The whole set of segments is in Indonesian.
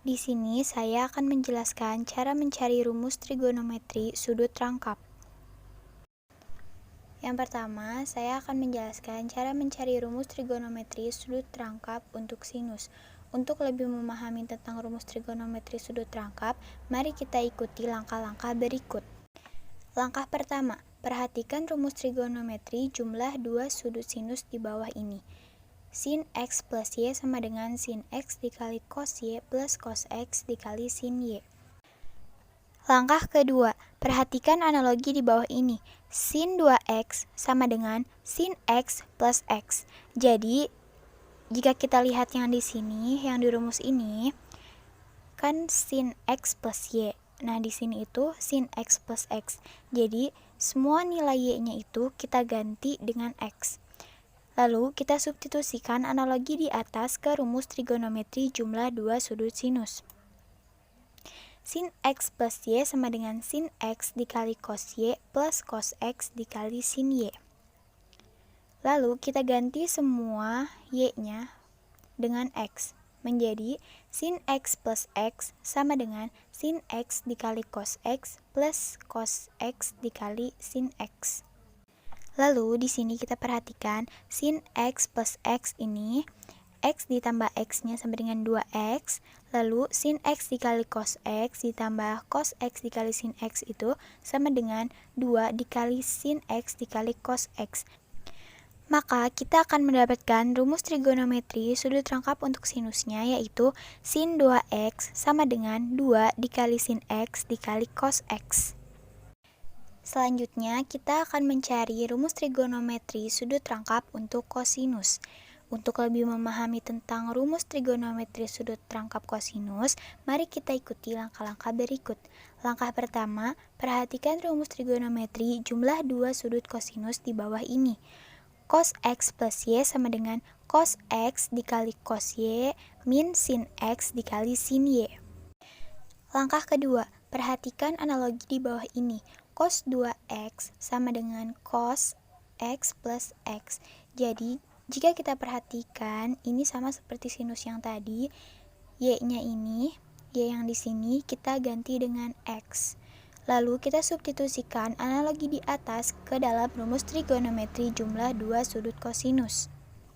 Di sini saya akan menjelaskan cara mencari rumus trigonometri sudut rangkap. Yang pertama, saya akan menjelaskan cara mencari rumus trigonometri sudut rangkap untuk sinus. Untuk lebih memahami tentang rumus trigonometri sudut rangkap, mari kita ikuti langkah-langkah berikut. Langkah pertama, perhatikan rumus trigonometri jumlah dua sudut sinus di bawah ini. Sin X plus Y sama dengan sin X dikali cos Y plus cos X dikali sin Y. Langkah kedua, perhatikan analogi di bawah ini. Sin 2X sama dengan sin X plus X. Jadi, jika kita lihat yang di sini, yang di rumus ini, kan sin X plus Y. Nah, di sini itu sin X plus X. Jadi, semua nilai Y-nya itu kita ganti dengan X. Lalu, kita substitusikan analogi di atas ke rumus trigonometri jumlah dua sudut sinus. Sin X plus Y sama dengan sin X dikali cos Y plus cos X dikali sin Y. Lalu, kita ganti semua Y-nya dengan X. Menjadi sin X plus X sama dengan sin X dikali cos X plus cos X dikali sin X. Lalu di sini kita perhatikan sin X plus X ini, X ditambah X-nya sama dengan 2X, lalu sin X dikali cos X ditambah cos X dikali sin X itu sama dengan 2 dikali sin X dikali cos X. Maka kita akan mendapatkan rumus trigonometri sudut rangkap untuk sinusnya, yaitu sin 2X sama dengan 2 dikali sin X dikali cos X. Selanjutnya, kita akan mencari rumus trigonometri sudut rangkap untuk kosinus. Untuk lebih memahami tentang rumus trigonometri sudut rangkap kosinus, mari kita ikuti langkah-langkah berikut. Langkah pertama, perhatikan rumus trigonometri jumlah dua sudut kosinus di bawah ini. Cos X plus Y sama dengan cos X dikali cos Y min sin X dikali sin Y. Langkah kedua, perhatikan analogi di bawah ini. Cos 2X sama dengan cos X plus X. Jadi, jika kita perhatikan, ini sama seperti sinus yang tadi. Y-nya ini, Y yang di sini, kita ganti dengan X. Lalu, kita substitusikan analogi di atas ke dalam rumus trigonometri jumlah dua sudut kosinus.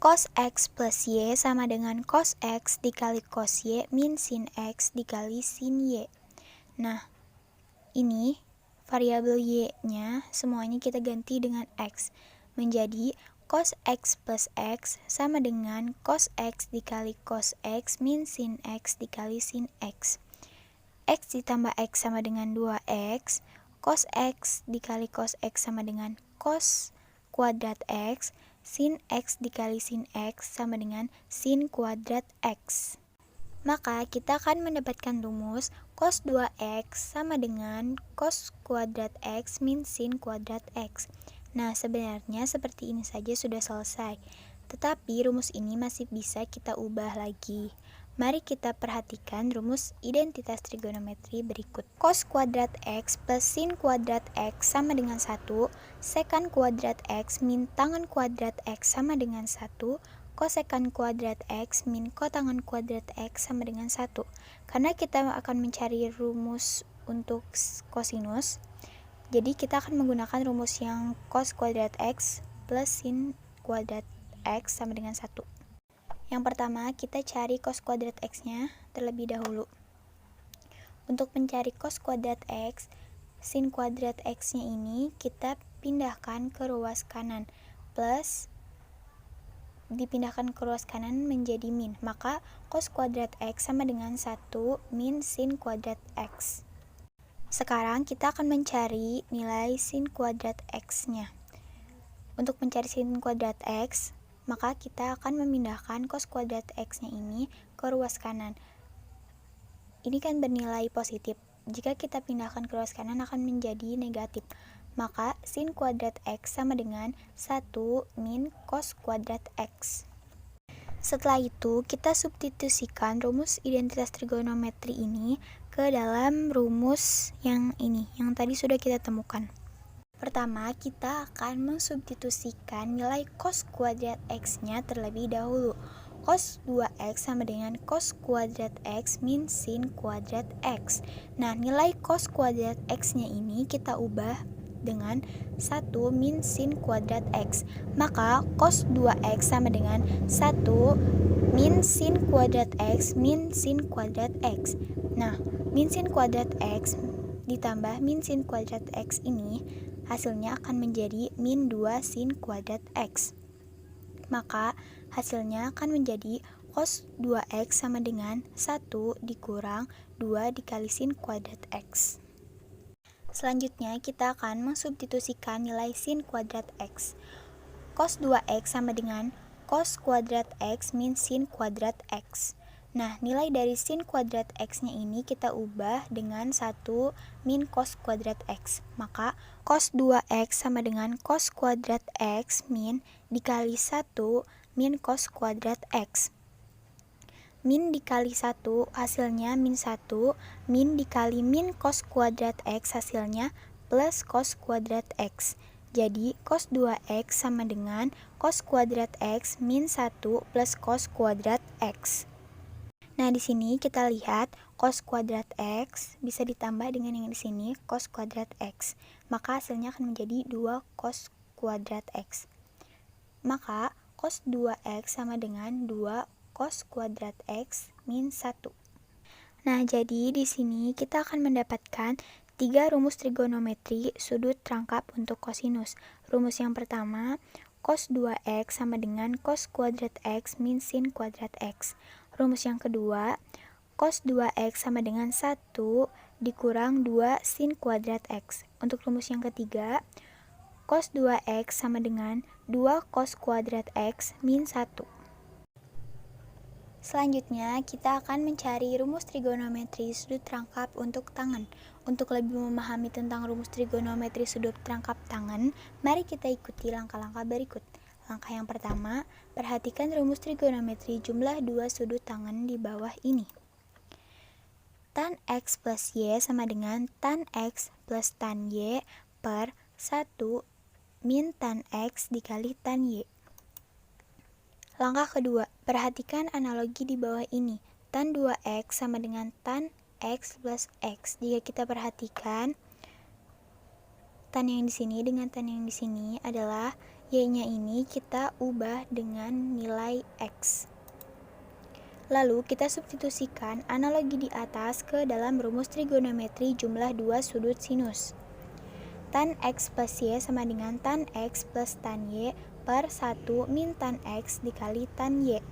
Cos X plus Y sama dengan cos X dikali cos Y min sin X dikali sin Y. Nah, ini variabel Y-nya semuanya kita ganti dengan X. Menjadi cos X plus X sama dengan cos X dikali cos X min sin X dikali sin X. X ditambah X sama dengan 2X. Cos X dikali cos X sama dengan cos kuadrat X. Sin X dikali sin X sama dengan sin kuadrat X. Maka kita akan mendapatkan rumus cos 2X sama dengan cos kuadrat X min sin kuadrat X. Nah, sebenarnya seperti ini saja sudah selesai. Tetapi rumus ini masih bisa kita ubah lagi. Mari kita perhatikan rumus identitas trigonometri berikut. Cos kuadrat X plus sin kuadrat X sama dengan 1. Sekan kuadrat X min tangen kuadrat X sama dengan 1. Kosekan kuadrat X min kotangen kuadrat X sama dengan 1. Karena kita akan mencari rumus untuk kosinus, jadi kita akan menggunakan rumus yang cos kuadrat X plus sin kuadrat X sama dengan 1. Yang pertama, kita cari cos kuadrat X-nya terlebih dahulu. Untuk mencari cos kuadrat X, sin kuadrat X-nya ini kita pindahkan ke ruas kanan, plus dipindahkan ke ruas kanan menjadi min, maka cos kuadrat X sama dengan 1 min sin kuadrat X. Sekarang kita akan mencari nilai sin kuadrat X-nya. Untuk mencari sin kuadrat X, maka kita akan memindahkan cos kuadrat X-nya ini ke ruas kanan. Ini kan bernilai positif. Jika kita pindahkan ke ruas kanan akan menjadi negatif. Maka sin kuadrat X sama dengan 1 min cos kuadrat X. Setelah itu, kita substitusikan rumus identitas trigonometri ini ke dalam rumus yang ini, yang tadi sudah kita temukan. Pertama, kita akan mensubstitusikan nilai cos kuadrat X-nya terlebih dahulu. cos 2x sama dengan cos kuadrat x min sin kuadrat x. Nah, nilai cos kuadrat x-nya ini kita ubah dengan 1 min sin kuadrat x. Maka cos 2x sama dengan 1 min sin kuadrat x min sin kuadrat x. Nah, min sin kuadrat x ditambah min sin kuadrat x ini hasilnya akan menjadi min 2 sin kuadrat x. Maka hasilnya akan menjadi cos 2x sama dengan 1 dikurang 2 dikali sin kuadrat x. Selanjutnya kita akan mensubstitusikan nilai sin kuadrat x. Cos 2x sama dengan cos kuadrat x min sin kuadrat x. Nah, nilai dari sin kuadrat x-nya ini kita ubah dengan 1 min cos kuadrat x. Maka cos 2x sama dengan cos kuadrat x min dikali 1 min cos kuadrat x. Min dikali 1 hasilnya min 1, min dikali min cos kuadrat x hasilnya plus cos kuadrat x. Jadi cos 2x sama dengan cos kuadrat x min 1 plus cos kuadrat x. Nah, di sini kita lihat cos kuadrat x bisa ditambah dengan yang di sini cos kuadrat x. Maka hasilnya akan menjadi 2 cos kuadrat x. Maka cos 2x sama dengan 2 cos kuadrat x min 1. Nah, jadi di sini kita akan mendapatkan 3 rumus trigonometri sudut rangkap untuk kosinus. Rumus yang pertama, cos 2x sama dengan cos kuadrat x min sin kuadrat x. Rumus yang kedua, cos 2x sama dengan 1 dikurang 2 sin kuadrat x. Untuk rumus yang ketiga, cos 2x sama dengan 2 cos kuadrat x min 1. Selanjutnya, kita akan mencari rumus trigonometri sudut rangkap untuk tangan. Untuk lebih memahami tentang rumus trigonometri sudut rangkap tangan, mari kita ikuti langkah-langkah berikut. Langkah yang pertama, perhatikan rumus trigonometri jumlah 2 sudut tangan di bawah ini. Tan x plus y sama dengan tan x plus tan y per 1 min tan x dikali tan y. Langkah kedua, perhatikan analogi di bawah ini. Tan 2x sama dengan tan x plus x. Jika kita perhatikan, tan yang di sini dengan tan yang di sini adalah y-nya ini kita ubah dengan nilai x. Lalu kita substitusikan analogi di atas ke dalam rumus trigonometri jumlah 2 sudut sinus. Tan x plus y sama dengan tan x plus tan y per 1 min tan x dikali tan y.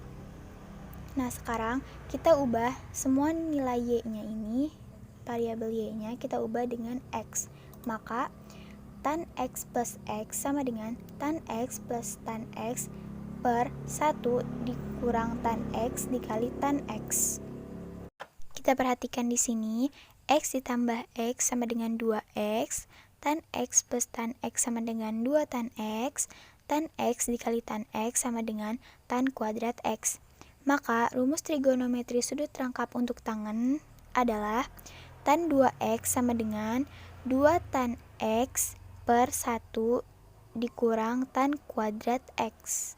Nah, sekarang kita ubah semua nilai y-nya ini, variabel y-nya kita ubah dengan x. Maka tan x plus x sama dengan tan x plus tan x per 1 dikurang tan x dikali tan x. Kita perhatikan di sini, x ditambah x sama dengan 2x, tan x plus tan x sama dengan 2 tan x dikali tan x sama dengan tan kuadrat x. Maka rumus trigonometri sudut rangkap untuk tangan adalah tan 2x sama dengan 2 tan x per 1 dikurang tan kuadrat x.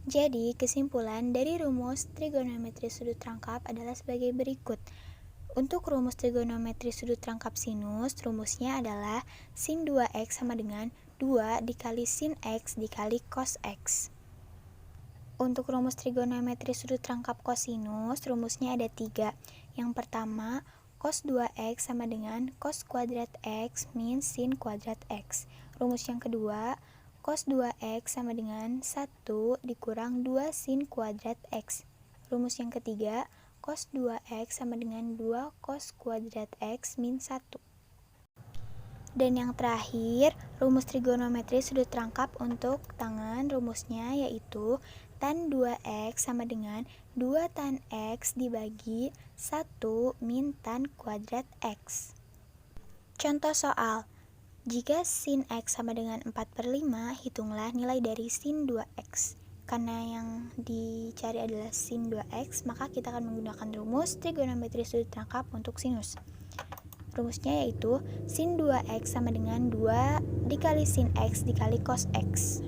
Jadi, kesimpulan dari rumus trigonometri sudut rangkap adalah sebagai berikut. Untuk rumus trigonometri sudut rangkap sinus, rumusnya adalah sin 2x sama dengan 2 dikali sin x dikali cos x. Untuk rumus trigonometri sudut rangkap kosinus, rumusnya ada 3. Yang pertama, cos 2x sama dengan cos kuadrat x min sin kuadrat x. Rumus yang kedua, cos 2x sama dengan 1 dikurang 2 sin kuadrat x. Rumus yang ketiga, cos 2x sama dengan 2 cos kuadrat x min 1. Dan yang terakhir, rumus trigonometri sudut rangkap untuk tangan, rumusnya yaitu tan 2x sama dengan 2 tan x dibagi 1 min tan kuadrat x. Contoh soal. Jika sin x sama dengan 4/5, hitunglah nilai dari sin 2x. Karena yang dicari adalah sin 2x, maka kita akan menggunakan rumus trigonometri sudut rangkap untuk sinus. Rumusnya yaitu sin 2x sama dengan 2 dikali sin x dikali cos x.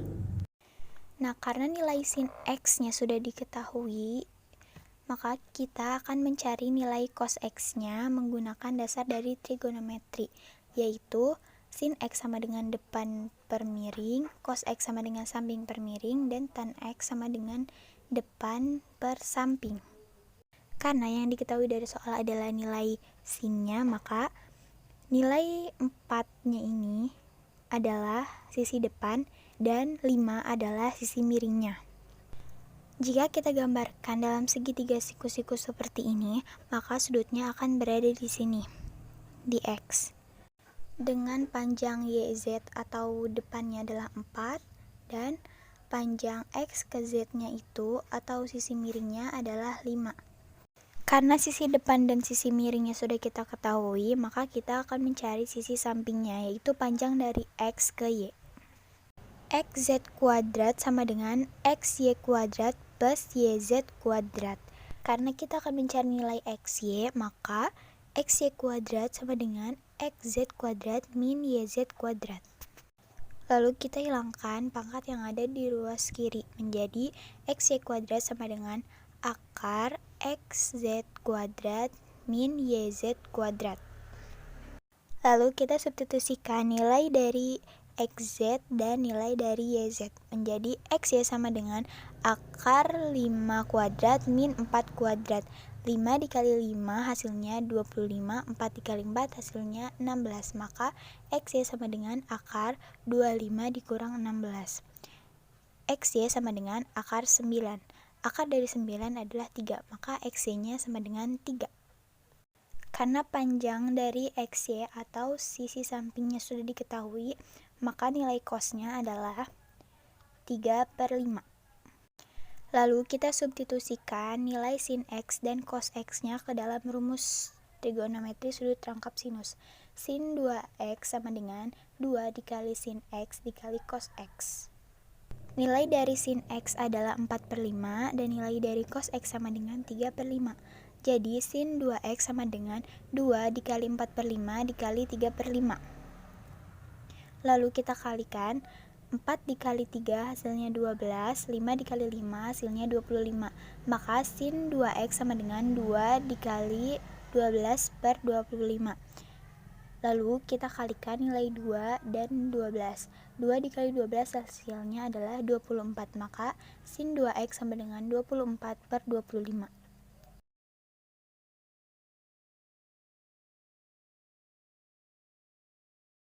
Nah, karena nilai sin X-nya sudah diketahui, maka kita akan mencari nilai cos X-nya menggunakan dasar dari trigonometri, yaitu sin X sama dengan depan per miring, cos X sama dengan samping per miring, dan tan X sama dengan depan per samping. Karena yang diketahui dari soal adalah nilai sinnya, maka nilai 4-nya ini adalah sisi depan dan 5 adalah sisi miringnya. Jika kita gambarkan dalam segitiga siku-siku seperti ini, maka sudutnya akan berada di sini, di X. Dengan panjang YZ atau depannya adalah 4 dan panjang X ke Z-nya itu atau sisi miringnya adalah 5. Karena sisi depan dan sisi miringnya sudah kita ketahui, maka kita akan mencari sisi sampingnya, yaitu panjang dari X ke Y. XZ kuadrat sama dengan XY kuadrat plus YZ kuadrat. Karena kita akan mencari nilai XY, maka XY kuadrat sama dengan XZ kuadrat min YZ kuadrat. Lalu kita hilangkan pangkat yang ada di ruas kiri, menjadi XY kuadrat sama dengan akar XZ kuadrat min YZ kuadrat. Lalu kita substitusikan nilai dari XZ dan nilai dari YZ menjadi XY sama dengan akar 5 kuadrat min 4 kuadrat. 5 dikali 5 hasilnya 25, 4 dikali 4 hasilnya 16. Maka XY sama dengan akar 25 dikurang 16. XY sama dengan akar 9. Akar dari 9 adalah 3, maka XY-nya sama dengan 3. Karena panjang dari XY atau sisi sampingnya sudah diketahui, maka nilai cos-nya adalah 3/5. Lalu kita substitusikan nilai sin X dan cos X-nya ke dalam rumus trigonometri sudut rangkap sinus. Sin 2X sama dengan 2 dikali sin X dikali cos X. Nilai dari sin X adalah 4/5 dan nilai dari cos X sama dengan 3/5. Jadi sin 2X sama dengan 2 dikali 4/5 dikali 3/5. Lalu kita kalikan, 4 dikali 3 hasilnya 12, 5 dikali 5 hasilnya 25. Maka sin 2X sama dengan 2 dikali 12/25. Lalu kita kalikan nilai 2 dan 12. 2 dikali 12 hasilnya adalah 24. Maka sin 2X sama dengan 24/25.